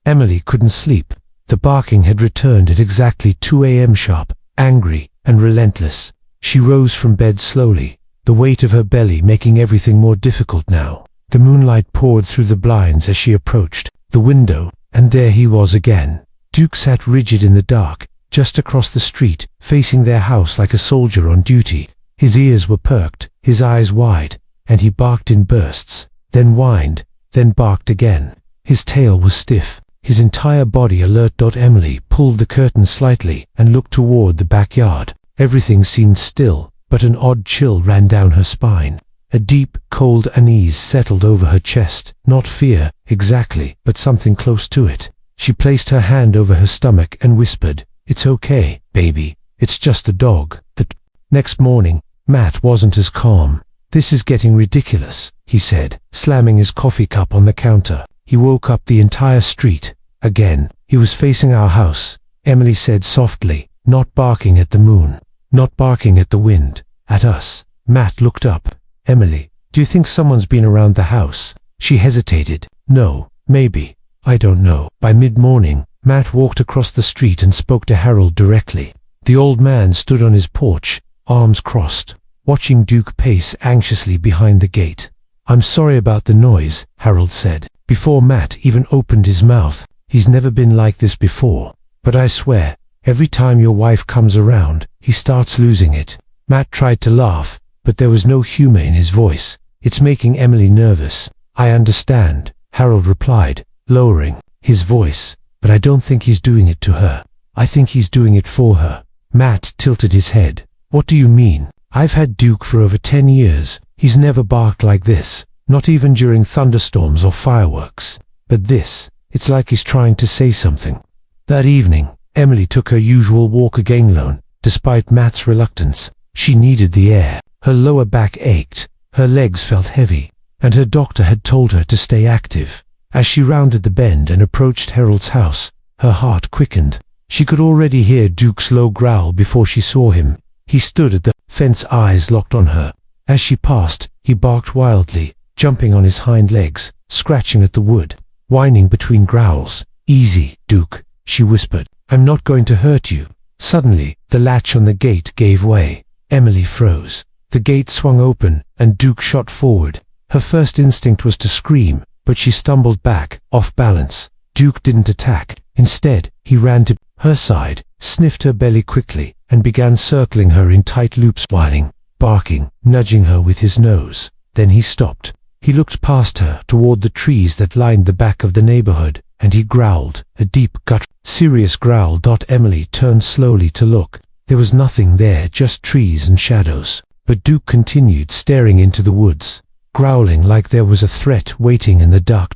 Emily couldn't sleep. The barking had returned at exactly 2 a.m. sharp, angry and relentless. She rose from bed slowly, the weight of her belly making everything more difficult now. The moonlight poured through the blinds as she approached the window, and there he was again. Duke sat rigid in the dark, just across the street, facing their house like a soldier on duty. His ears were perked, his eyes wide, and he barked in bursts, then whined, then barked again. His tail was stiff, his entire body alert. Emily pulled the curtain slightly and looked toward the backyard. Everything seemed still, but an odd chill ran down her spine. A deep, cold unease settled over her chest, not fear, exactly, but something close to it. She placed her hand over her stomach and whispered, "It's okay, baby. It's just a dog." The next morning, Matt wasn't as calm. "This is getting ridiculous," he said, slamming his coffee cup on the counter. He woke up the entire street. Again, he was facing our house, Emily said softly, not barking at the moon, not barking at the wind, at us. Matt looked up. "Emily, do you think someone's been around the house?" She hesitated. "No, maybe. I don't know." By mid-morning, Matt walked across the street and spoke to Harold directly. The old man stood on his porch, arms crossed, watching Duke pace anxiously behind the gate. "I'm sorry about the noise," Harold said, before Matt even opened his mouth. "He's never been like this before. But I swear, every time your wife comes around, he starts losing it." Matt tried to laugh, but there was no humor in his voice. "It's making Emily nervous." "I understand," Harold replied, lowering his voice, "but I don't think he's doing it to her. I think he's doing it for her." Matt tilted his head. "What do you mean? I've had Duke for over 10 years. He's never barked like this, not even during thunderstorms or fireworks. But this, it's like he's trying to say something." That evening, Emily took her usual walk again alone, despite Matt's reluctance. She needed the air. Her lower back ached, her legs felt heavy, and her doctor had told her to stay active. As she rounded the bend and approached Harold's house, her heart quickened. She could already hear Duke's low growl before she saw him. He stood at the fence, eyes locked on her. As she passed, he barked wildly, jumping on his hind legs, scratching at the wood, whining between growls. "Easy, Duke," she whispered. "I'm not going to hurt you." Suddenly, the latch on the gate gave way. Emily froze. The gate swung open, and Duke shot forward. Her first instinct was to scream, but she stumbled back, off balance. Duke didn't attack. Instead, he ran to her side, sniffed her belly quickly, and began circling her in tight loops, whining, barking, nudging her with his nose. Then he stopped. He looked past her toward the trees that lined the back of the neighborhood, and he growled, a deep, serious growl. Emily turned slowly to look. There was nothing there, just trees and shadows. But Duke continued staring into the woods, growling like there was a threat waiting in the dark.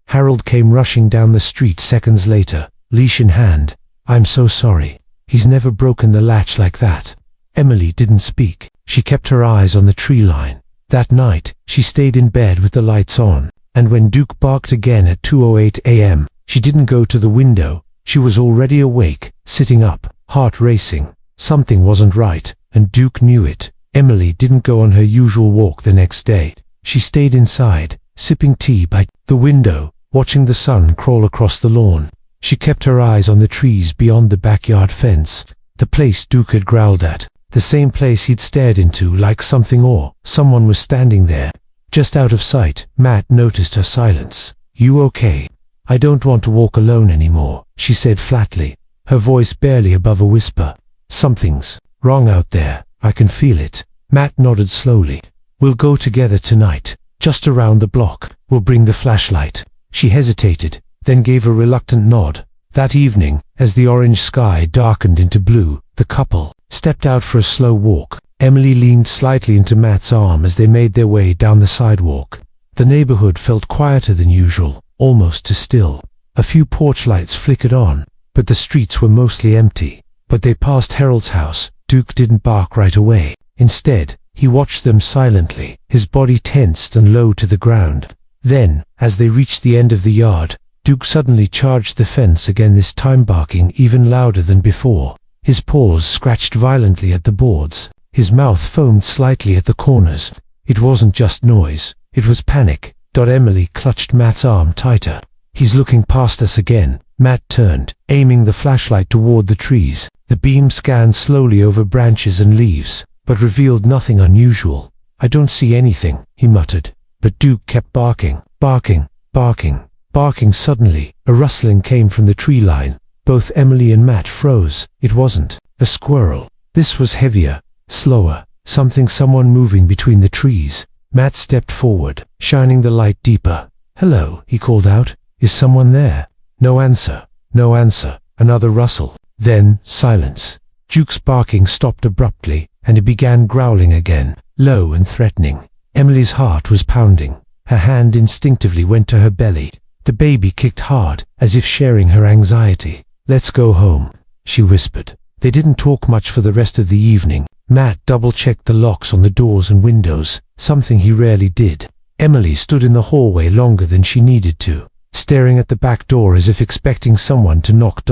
Harold came rushing down the street seconds later, leash in hand. "I'm so sorry. He's never broken the latch like that." Emily didn't speak. She kept her eyes on the tree line. That night, she stayed in bed with the lights on, and when Duke barked again at 2:08 a.m., she didn't go to the window. She was already awake, sitting up, heart racing. Something wasn't right, and Duke knew it. Emily didn't go on her usual walk the next day. She stayed inside, sipping tea by the window, watching the sun crawl across the lawn. She kept her eyes on the trees beyond the backyard fence, the place Duke had growled at, the same place he'd stared into like something or someone was standing there. Just out of sight, Matt noticed her silence. "You okay?" "I don't want to walk alone anymore," she said flatly, her voice barely above a whisper. "Something's wrong out there. I can feel it." Matt nodded slowly. "We'll go together tonight, just around the block. We'll bring the flashlight." She hesitated, then gave a reluctant nod. That evening, as the orange sky darkened into blue, the couple stepped out for a slow walk. Emily leaned slightly into Matt's arm as they made their way down the sidewalk. The neighborhood felt quieter than usual, almost too still. A few porch lights flickered on, but the streets were mostly empty. But they passed Harold's house. Duke didn't bark right away. Instead, he watched them silently, his body tensed and low to the ground. Then, as they reached the end of the yard, Duke suddenly charged the fence again, this time barking even louder than before. His paws scratched violently at the boards. His mouth foamed slightly at the corners. It wasn't just noise, it was panic. Emily clutched Matt's arm tighter. He's looking past us again. Matt turned, aiming the flashlight toward the trees. The beam scanned slowly over branches and leaves, but revealed nothing unusual. I don't see anything, he muttered. But Duke kept barking, barking, barking, barking. Suddenly, a rustling came from the tree line. Both Emily and Matt froze. It wasn't a squirrel. This was heavier, slower, someone moving between the trees. Matt stepped forward, shining the light deeper. "Hello," he called out. "Is someone there?" No answer. No answer. Another rustle. Then, silence. Duke's barking stopped abruptly, and he began growling again, low and threatening. Emily's heart was pounding. Her hand instinctively went to her belly. The baby kicked hard, as if sharing her anxiety. "Let's go home," she whispered. They didn't talk much for the rest of the evening. Matt double-checked the locks on the doors and windows, something he rarely did. Emily stood in the hallway longer than she needed to, staring at the back door as if expecting someone to knock.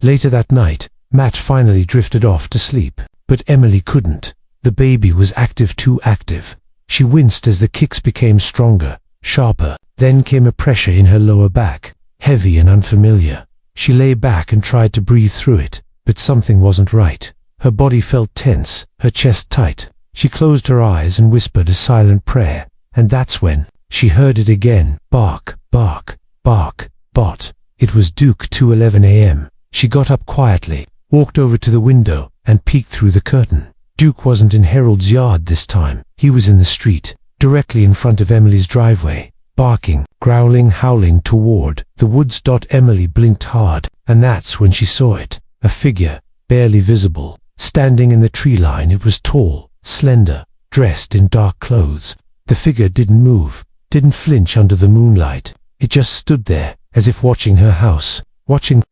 Later that night, Matt finally drifted off to sleep, but Emily couldn't. The baby was active, too active. She winced as the kicks became stronger, sharper. Then came a pressure in her lower back, heavy and unfamiliar. She lay back and tried to breathe through it, but something wasn't right. Her body felt tense, her chest tight. She closed her eyes and whispered a silent prayer, and that's when she heard it again. Bark, bark, bark, bot. It was Duke. 2:11 a.m. She got up quietly, walked over to the window, and peeked through the curtain. Duke wasn't in Harold's yard this time. He was in the street, directly in front of Emily's driveway, barking, growling, howling toward the woods. Emily blinked hard, and that's when she saw it. A figure, barely visible, standing in the tree line. It was tall, slender, dressed in dark clothes. The figure didn't move, didn't flinch under the moonlight. It just stood there, as if watching her house, watching her.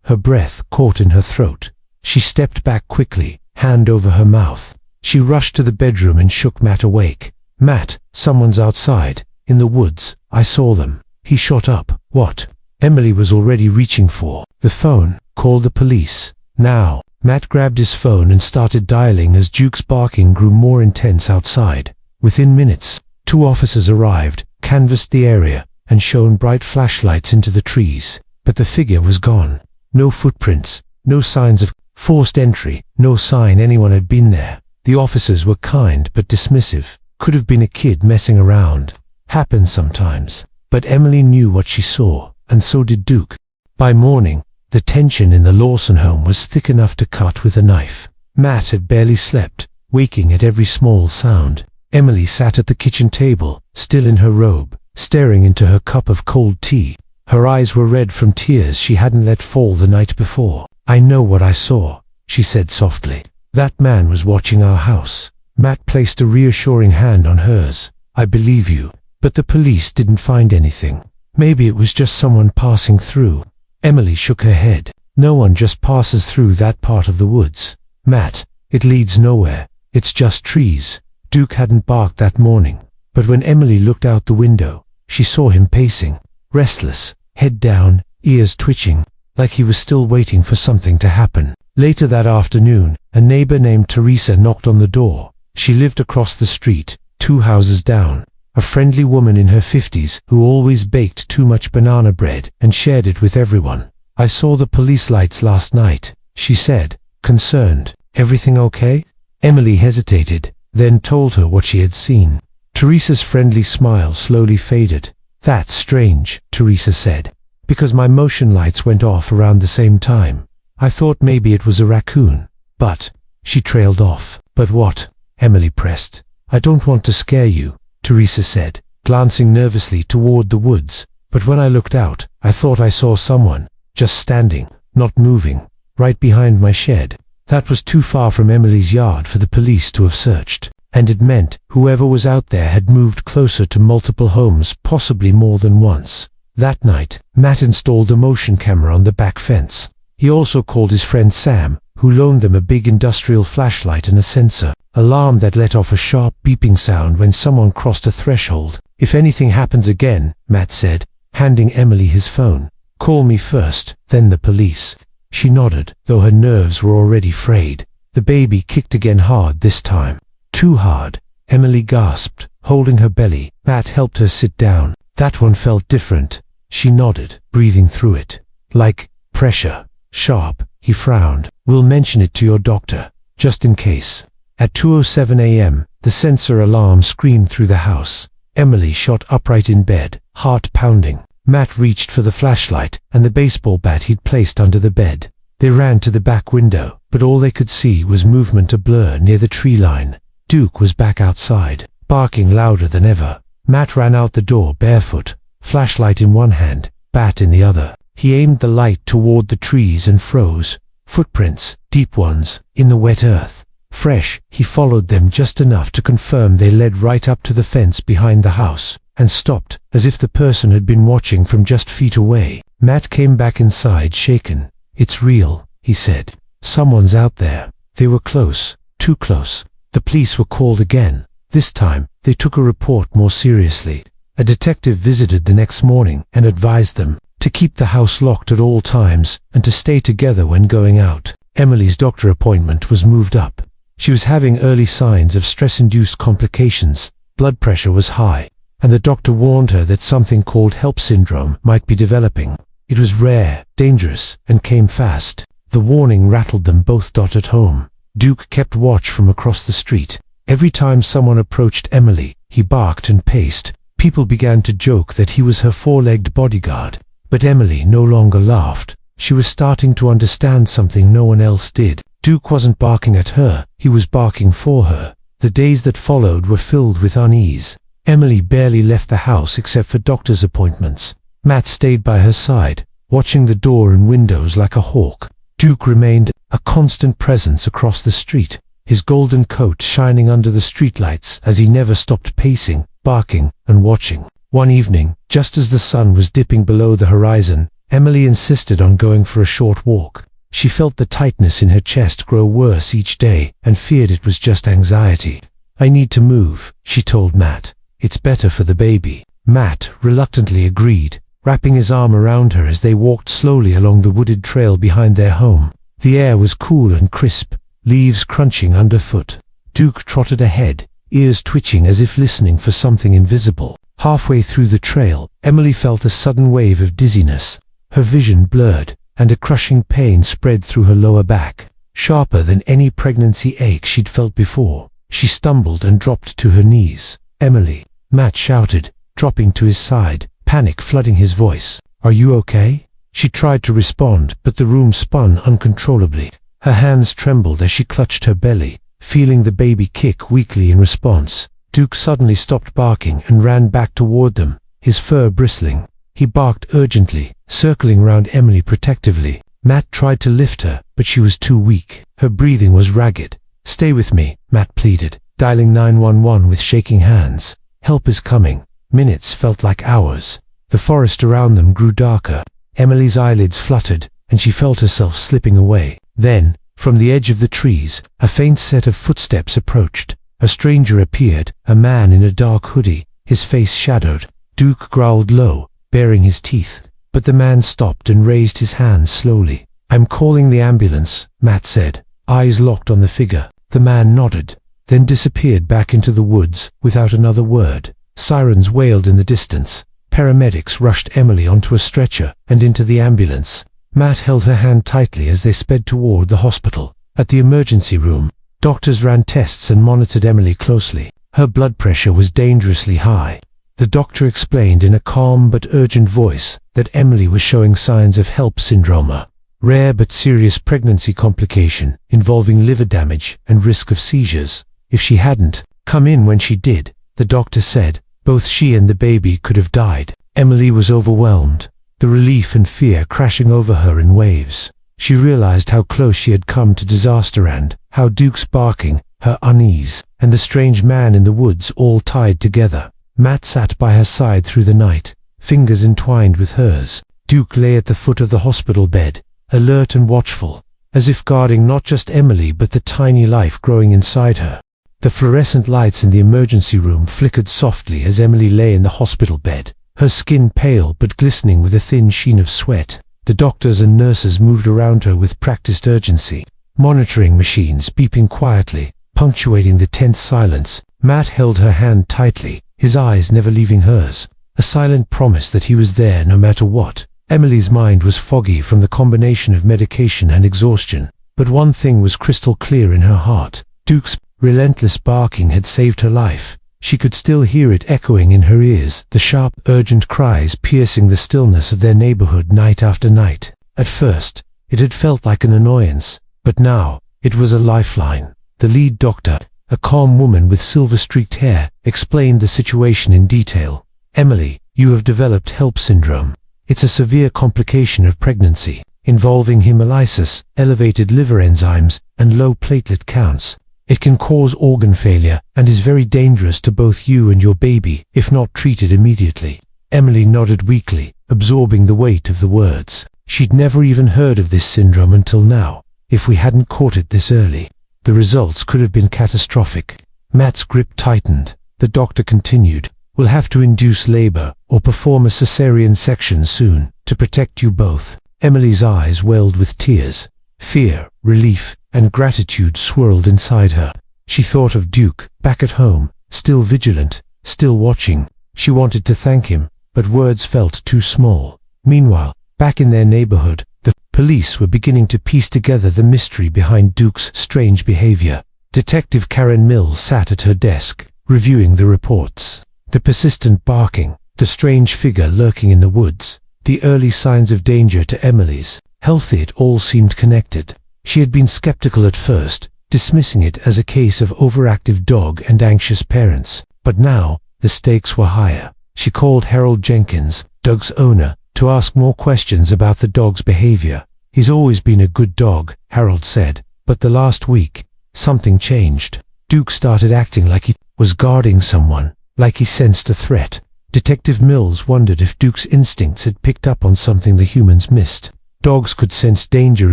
Her breath caught in her throat. She stepped back quickly, hand over her mouth. She rushed to the bedroom and shook Matt awake. "Matt, someone's outside, in the woods. I saw them." He shot up. "What?" Emily was already reaching for the phone. "Call the police, now." Matt grabbed his phone and started dialing as Duke's barking grew more intense outside. Within minutes, 2 officers arrived, canvassed the area, and shone bright flashlights into the trees. But the figure was gone. No footprints, no signs of forced entry, no sign anyone had been there. The officers were kind but dismissive. Could have been a kid messing around. Happens sometimes. But Emily knew what she saw, and so did Duke. By morning, the tension in the Lawson home was thick enough to cut with a knife. Matt had barely slept, waking at every small sound. Emily sat at the kitchen table, still in her robe, staring into her cup of cold tea. Her eyes were red from tears she hadn't let fall the night before. "I know what I saw," she said softly. "That man was watching our house." Matt placed a reassuring hand on hers. "I believe you, but the police didn't find anything. Maybe it was just someone passing through." Emily shook her head. "No one just passes through that part of the woods, Matt. It leads nowhere. It's just trees." Duke hadn't barked that morning, but when Emily looked out the window, she saw him pacing, restless, head down, ears twitching, like he was still waiting for something to happen. Later that afternoon, a neighbor named Teresa knocked on the door. She lived across the street, 2 houses down. A friendly woman in her 50s who always baked too much banana bread and shared it with everyone. "I saw the police lights last night," she said, concerned. "Everything okay?" Emily hesitated, then told her what she had seen. Teresa's friendly smile slowly faded. "That's strange," Teresa said, "because my motion lights went off around the same time. I thought maybe it was a raccoon, but..." She trailed off. "But what?" Emily pressed. "I don't want to scare you," Teresa said, glancing nervously toward the woods. "But when I looked out, I thought I saw someone, just standing, not moving, right behind my shed." That was too far from Emily's yard for the police to have searched, and it meant whoever was out there had moved closer to multiple homes, possibly more than once. That night, Matt installed a motion camera on the back fence. He also called his friend Sam, who loaned them a big industrial flashlight and a sensor alarm that let off a sharp beeping sound when someone crossed a threshold. "If anything happens again," Matt said, handing Emily his phone, "call me first, then the police." She nodded, though her nerves were already frayed. The baby kicked again, hard this time. Too hard. Emily gasped, holding her belly. Matt helped her sit down. That one felt different. She nodded, breathing through it. Like pressure. Sharp. He frowned. We'll mention it to your doctor, just in case. At 2:07 a.m., the sensor alarm screamed through the house. Emily shot upright in bed, heart pounding. Matt reached for the flashlight and the baseball bat he'd placed under the bed. They ran to the back window, but all they could see was movement a blur near the tree line. Duke was back outside, barking louder than ever. Matt ran out the door barefoot, flashlight in one hand, bat in the other. He aimed the light toward the trees and froze. Footprints, deep ones, in the wet earth. Fresh, he followed them just enough to confirm they led right up to the fence behind the house, and stopped, as if the person had been watching from just feet away. Matt came back inside, shaken. It's real, he said. Someone's out there. They were close, too close. The police were called again. This time, they took a report more seriously. A detective visited the next morning and advised them to keep the house locked at all times and to stay together when going out. Emily's doctor appointment was moved up. She was having early signs of stress-induced complications. Blood pressure was high, and the doctor warned her that something called HELLP syndrome might be developing. It was rare, dangerous, and came fast. The warning rattled them both. At home, Duke kept watch from across the street. Every time someone approached Emily, he barked and paced. People began to joke that he was her four-legged bodyguard. But Emily no longer laughed. She was starting to understand something no one else did. Duke wasn't barking at her, he was barking for her. The days that followed were filled with unease. Emily barely left the house except for doctor's appointments. Matt stayed by her side, watching the door and windows like a hawk. Duke remained a constant presence across the street, his golden coat shining under the streetlights as he never stopped pacing, barking, and watching. One evening, just as the sun was dipping below the horizon, Emily insisted on going for a short walk. She felt the tightness in her chest grow worse each day and feared it was just anxiety. I need to move, she told Matt. It's better for the baby. Matt reluctantly agreed, wrapping his arm around her as they walked slowly along the wooded trail behind their home. The air was cool and crisp, leaves crunching underfoot. Duke trotted ahead, ears twitching as if listening for something invisible. Halfway through the trail, Emily felt a sudden wave of dizziness. Her vision blurred, and a crushing pain spread through her lower back, sharper than any pregnancy ache she'd felt before. She stumbled and dropped to her knees. Emily, Matt shouted, dropping to his side, panic flooding his voice. Are you okay? She tried to respond, but the room spun uncontrollably. Her hands trembled as she clutched her belly, feeling the baby kick weakly in response. Duke suddenly stopped barking and ran back toward them, his fur bristling. He barked urgently, circling round Emily protectively. Matt tried to lift her, but she was too weak. Her breathing was ragged. Stay with me, Matt pleaded, dialing 911 with shaking hands. Help is coming. Minutes felt like hours. The forest around them grew darker. Emily's eyelids fluttered, and she felt herself slipping away. Then, from the edge of the trees, a faint set of footsteps approached. A stranger appeared, a man in a dark hoodie, his face shadowed. Duke growled low, baring his teeth, but the man stopped and raised his hands slowly. I'm calling the ambulance, Matt said, eyes locked on the figure. The man nodded, then disappeared back into the woods without another word. Sirens wailed in the distance. Paramedics rushed Emily onto a stretcher and into the ambulance. Matt held her hand tightly as they sped toward the hospital. At the emergency room, doctors ran tests and monitored Emily closely. Her blood pressure was dangerously high. The doctor explained in a calm but urgent voice that Emily was showing signs of HELLP syndrome, a rare but serious pregnancy complication involving liver damage and risk of seizures. If she hadn't come in when she did, the doctor said, both she and the baby could have died. Emily was overwhelmed, the relief and fear crashing over her in waves. She realized how close she had come to disaster and how Duke's barking, her unease, and the strange man in the woods all tied together. Matt sat by her side through the night, fingers entwined with hers. Duke lay at the foot of the hospital bed, alert and watchful, as if guarding not just Emily but the tiny life growing inside her. The fluorescent lights in the emergency room flickered softly as Emily lay in the hospital bed, her skin pale but glistening with a thin sheen of sweat. The doctors and nurses moved around her with practiced urgency, monitoring machines beeping quietly, punctuating the tense silence. Matt held her hand tightly, his eyes never leaving hers. a silent promise that he was there no matter what. Emily's mind was foggy from the combination of medication and exhaustion, but one thing was crystal clear in her heart. Duke's relentless barking had saved her life. She could still hear it echoing in her ears, the sharp, urgent cries piercing the stillness of their neighborhood night after night. At first, it had felt like an annoyance, but now, it was a lifeline. The lead doctor, a calm woman with silver-streaked hair, explained the situation in detail. "Emily, you have developed HELLP syndrome. It's a severe complication of pregnancy, involving hemolysis, elevated liver enzymes, and low platelet counts. It can cause organ failure and is very dangerous to both you and your baby if not treated immediately." Emily nodded weakly, absorbing the weight of the words. She'd never even heard of this syndrome until now. If we hadn't caught it this early, the results could have been catastrophic. Matt's grip tightened. The doctor continued, "We'll have to induce labor or perform a cesarean section soon to protect you both." Emily's eyes welled with tears. Fear, relief, and gratitude swirled inside her. She thought of Duke, back at home, still vigilant, still watching. She wanted to thank him, but words felt too small. Meanwhile, back in their neighborhood, the police were beginning to piece together the mystery behind Duke's strange behavior. Detective Karen Mills sat at her desk, reviewing the reports. The persistent barking, the strange figure lurking in the woods, the early signs of danger to Emily's health, it all seemed connected. She had been skeptical at first, dismissing it as a case of overactive dog and anxious parents, but now the stakes were higher. She called Harold Jenkins, Doug's owner, to ask more questions about the dog's behavior. "He's always been a good dog," Harold said, "but the last week, something changed. Duke started acting like he was guarding someone, like he sensed a threat." Detective Mills wondered if Duke's instincts had picked up on something the humans missed. Dogs could sense danger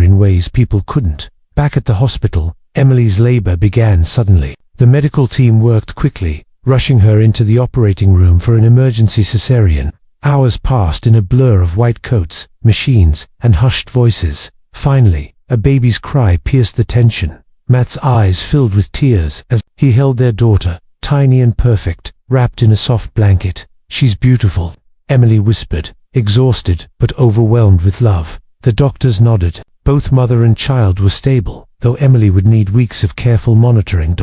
in ways people couldn't. Back at the hospital, Emily's labor began suddenly. The medical team worked quickly, rushing her into the operating room for an emergency cesarean. Hours passed in a blur of white coats, machines, and hushed voices. Finally, a baby's cry pierced the tension. Matt's eyes filled with tears as he held their daughter, tiny and perfect, wrapped in a soft blanket. "She's beautiful," Emily whispered, exhausted but overwhelmed with love. The doctors nodded. Both mother and child were stable, though Emily would need weeks of careful monitoring.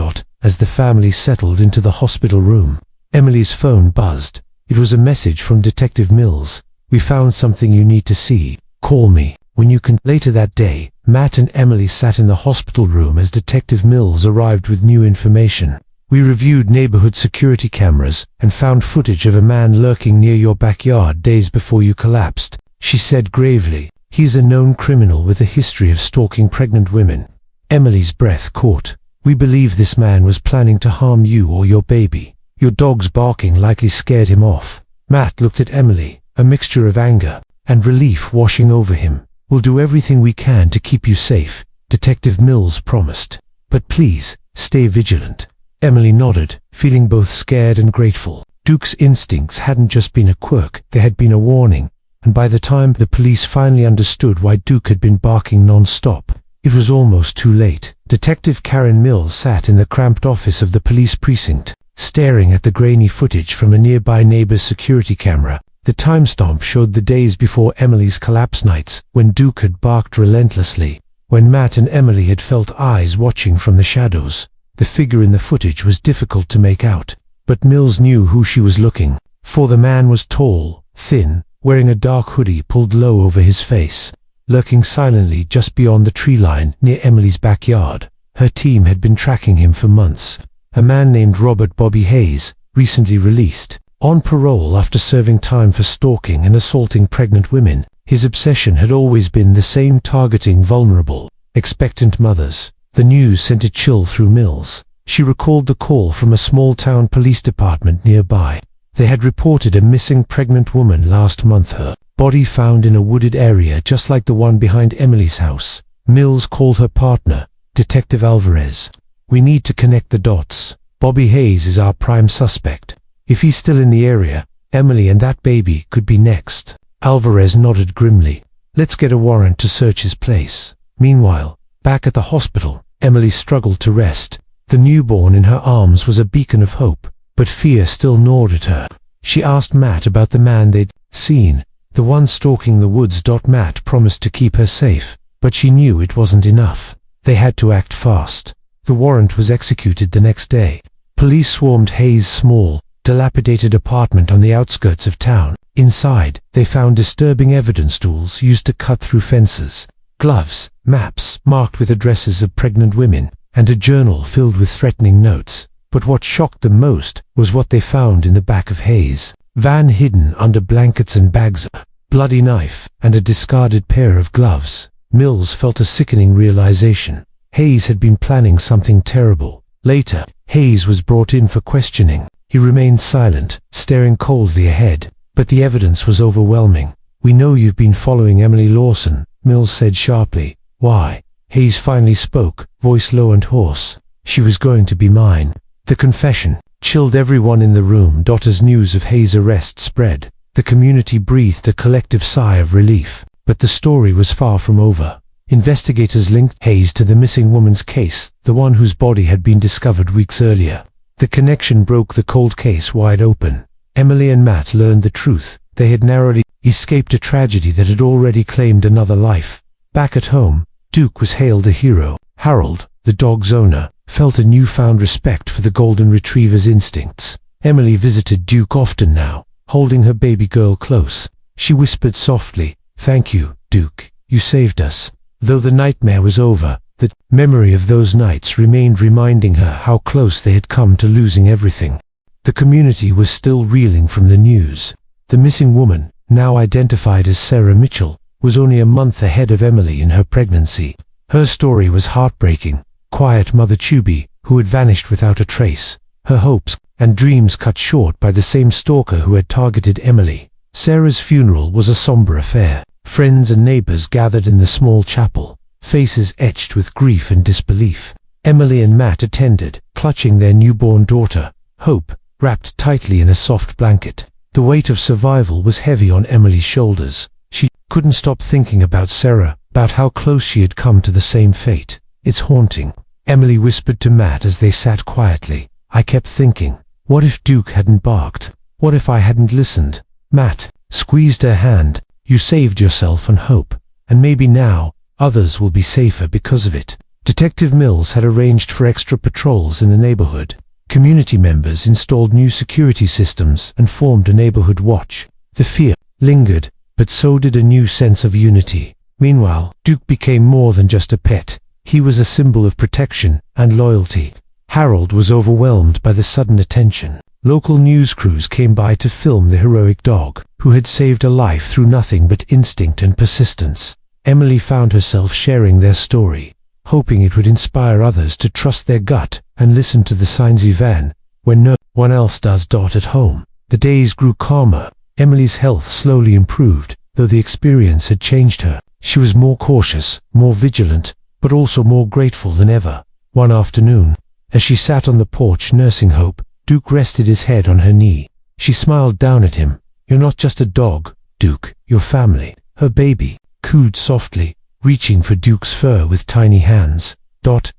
As the family settled into the hospital room, Emily's phone buzzed. It was a message from Detective Mills. "We found something you need to see. Call me when you can." Later that day, Matt and Emily sat in the hospital room as Detective Mills arrived with new information. "We reviewed neighborhood security cameras and found footage of a man lurking near your backyard days before you collapsed," she said gravely. "He's a known criminal with a history of stalking pregnant women." Emily's breath caught. "We believe this man was planning to harm you or your baby. Your dog's barking likely scared him off." Matt looked at Emily, a mixture of anger and relief washing over him. "We'll do everything we can to keep you safe," Detective Mills promised. "But please, stay vigilant." Emily nodded, feeling both scared and grateful. Duke's instincts hadn't just been a quirk, they had been a warning, and by the time the police finally understood why Duke had been barking non-stop, it was almost too late. Detective Karen Mills sat in the cramped office of the police precinct, staring at the grainy footage from a nearby neighbor's security camera. The timestamp showed the days before Emily's collapse nights, when Duke had barked relentlessly, when Matt and Emily had felt eyes watching from the shadows. The figure in the footage was difficult to make out, but Mills knew who she was looking for. The man was tall, thin, wearing a dark hoodie pulled low over his face, lurking silently just beyond the tree line near Emily's backyard. Her team had been tracking him for months. A man named Robert Bobby Hayes, recently released, on parole after serving time for stalking and assaulting pregnant women. His obsession had always been the same: targeting vulnerable, expectant mothers. The news sent a chill through Mills. She recalled the call from a small-town police department nearby. They had reported a missing pregnant woman last month, her body found in a wooded area just like the one behind Emily's house. Mills called her partner, Detective Alvarez. "We need to connect the dots. Bobby Hayes is our prime suspect. If he's still in the area, Emily and that baby could be next." Alvarez nodded grimly. "Let's get a warrant to search his place." Meanwhile, back at the hospital, Emily struggled to rest. The newborn in her arms was a beacon of hope, but fear still gnawed at her. She asked Matt about the man they'd seen, the one stalking the woods. Matt promised to keep her safe, but she knew it wasn't enough. They had to act fast. The warrant was executed the next day. Police swarmed Hayes' small, dilapidated apartment on the outskirts of town. Inside, they found disturbing evidence: tools used to cut through fences, gloves, maps marked with addresses of pregnant women, and a journal filled with threatening notes. But what shocked them most was what they found in the back of Hayes' van, hidden under blankets and bags: a bloody knife and a discarded pair of gloves. Mills felt a sickening realization. Hayes had been planning something terrible. Later, Hayes was brought in for questioning. He remained silent, staring coldly ahead, but the evidence was overwhelming. "We know you've been following Emily Lawson," Mills said sharply. "Why?" Hayes finally spoke, voice low and hoarse. "She was going to be mine." The confession chilled everyone in the room. As news of Hayes' arrest spread, the community breathed a collective sigh of relief. But the story was far from over. Investigators linked Hayes to the missing woman's case, the one whose body had been discovered weeks earlier. The connection broke the cold case wide open. Emily and Matt learned the truth. They had narrowly escaped a tragedy that had already claimed another life. Back at home, Duke was hailed a hero. Harold, the dog's owner, felt a newfound respect for the golden retriever's instincts. Emily visited Duke often now, holding her baby girl close. She whispered softly, "Thank you, Duke, you saved us." Though the nightmare was over, the memory of those nights remained, reminding her how close they had come to losing everything. The community was still reeling from the news. The missing woman, now identified as Sarah Mitchell, was only a month ahead of Emily in her pregnancy. Her story was heartbreaking. Quiet Mother Chubby, who had vanished without a trace. Her hopes and dreams cut short by the same stalker who had targeted Emily. Sarah's funeral was a somber affair. Friends and neighbors gathered in the small chapel, faces etched with grief and disbelief. Emily and Matt attended, clutching their newborn daughter, Hope, wrapped tightly in a soft blanket. The weight of survival was heavy on Emily's shoulders. She couldn't stop thinking about Sarah, about how close she had come to the same fate. "It's haunting," Emily whispered to Matt as they sat quietly. "I kept thinking, what if Duke hadn't barked? What if I hadn't listened?" Matt squeezed her hand. "You saved yourself and Hope, and maybe now, others will be safer because of it." Detective Mills had arranged for extra patrols in the neighborhood. Community members installed new security systems and formed a neighborhood watch. The fear lingered, but so did a new sense of unity. Meanwhile, Duke became more than just a pet. He was a symbol of protection and loyalty. Harold was overwhelmed by the sudden attention. Local news crews came by to film the heroic dog, who had saved a life through nothing but instinct and persistence. Emily found herself sharing their story, hoping it would inspire others to trust their gut and listen to the signs even when no one else does. At home, the days grew calmer. Emily's health slowly improved, though the experience had changed her. She was more cautious, more vigilant, but also more grateful than ever. One afternoon, as she sat on the porch nursing Hope, Duke rested his head on her knee. She smiled down at him. "You're not just a dog, Duke, you're family." Her baby cooed softly, reaching for Duke's fur with tiny hands.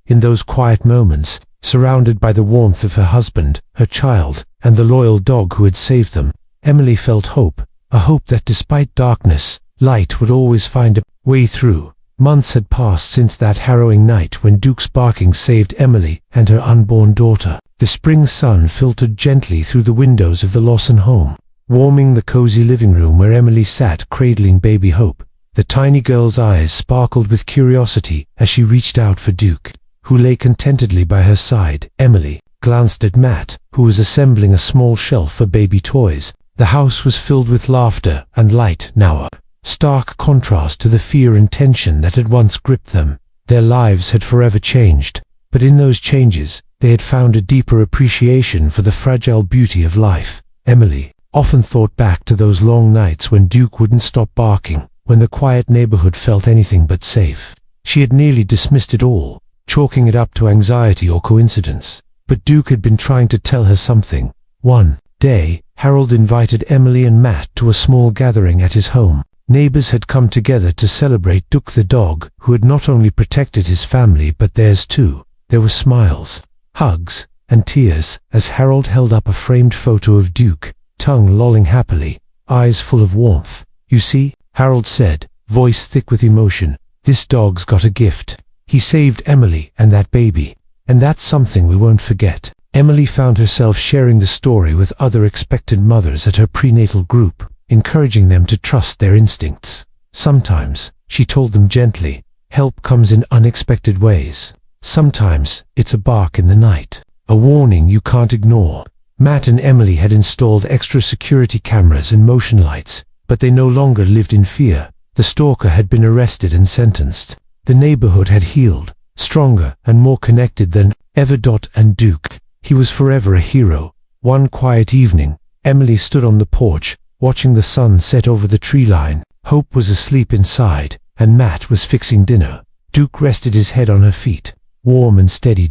In those quiet moments, surrounded by the warmth of her husband, her child, and the loyal dog who had saved them, Emily felt hope, a hope that despite darkness, light would always find a way through. Months had passed since that harrowing night when Duke's barking saved Emily and her unborn daughter. The spring sun filtered gently through the windows of the Lawson home, warming the cozy living room where Emily sat cradling baby Hope. The tiny girl's eyes sparkled with curiosity as she reached out for Duke, who lay contentedly by her side. Emily glanced at Matt, who was assembling a small shelf for baby toys. The house was filled with laughter and light now, a stark contrast to the fear and tension that had once gripped them. Their lives had forever changed, but in those changes, they had found a deeper appreciation for the fragile beauty of life. Emily often thought back to those long nights when Duke wouldn't stop barking, when the quiet neighborhood felt anything but safe. She had nearly dismissed it all, chalking it up to anxiety or coincidence. But Duke had been trying to tell her something. One day, Harold invited Emily and Matt to a small gathering at his home. Neighbors had come together to celebrate Duke the dog, who had not only protected his family but theirs too. There were smiles, hugs, and tears as Harold held up a framed photo of Duke, tongue lolling happily, eyes full of warmth. "You see," Harold said, voice thick with emotion, "this dog's got a gift. He saved Emily and that baby. And that's something we won't forget." Emily found herself sharing the story with other expectant mothers at her prenatal group, encouraging them to trust their instincts. "Sometimes," she told them gently, "help comes in unexpected ways. Sometimes it's a bark in the night, a warning you can't ignore." Matt and Emily had installed extra security cameras and motion lights, but they no longer lived in fear. The stalker had been arrested and sentenced. The neighborhood had healed, stronger and more connected than ever. And Duke, he was forever a hero. One quiet evening, Emily stood on the porch, watching the sun set over the tree line. Hope was asleep inside, and Matt was fixing dinner. Duke rested his head on her feet. "Warm and steady."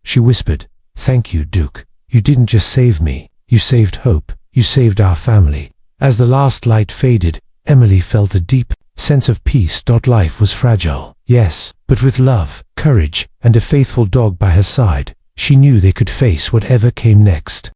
She whispered. "Thank you, Duke. You didn't just save me. You saved Hope. You saved our family." As the last light faded, Emily felt a deep sense of peace. Life was fragile, yes, but with love, courage, and a faithful dog by her side, she knew they could face whatever came next.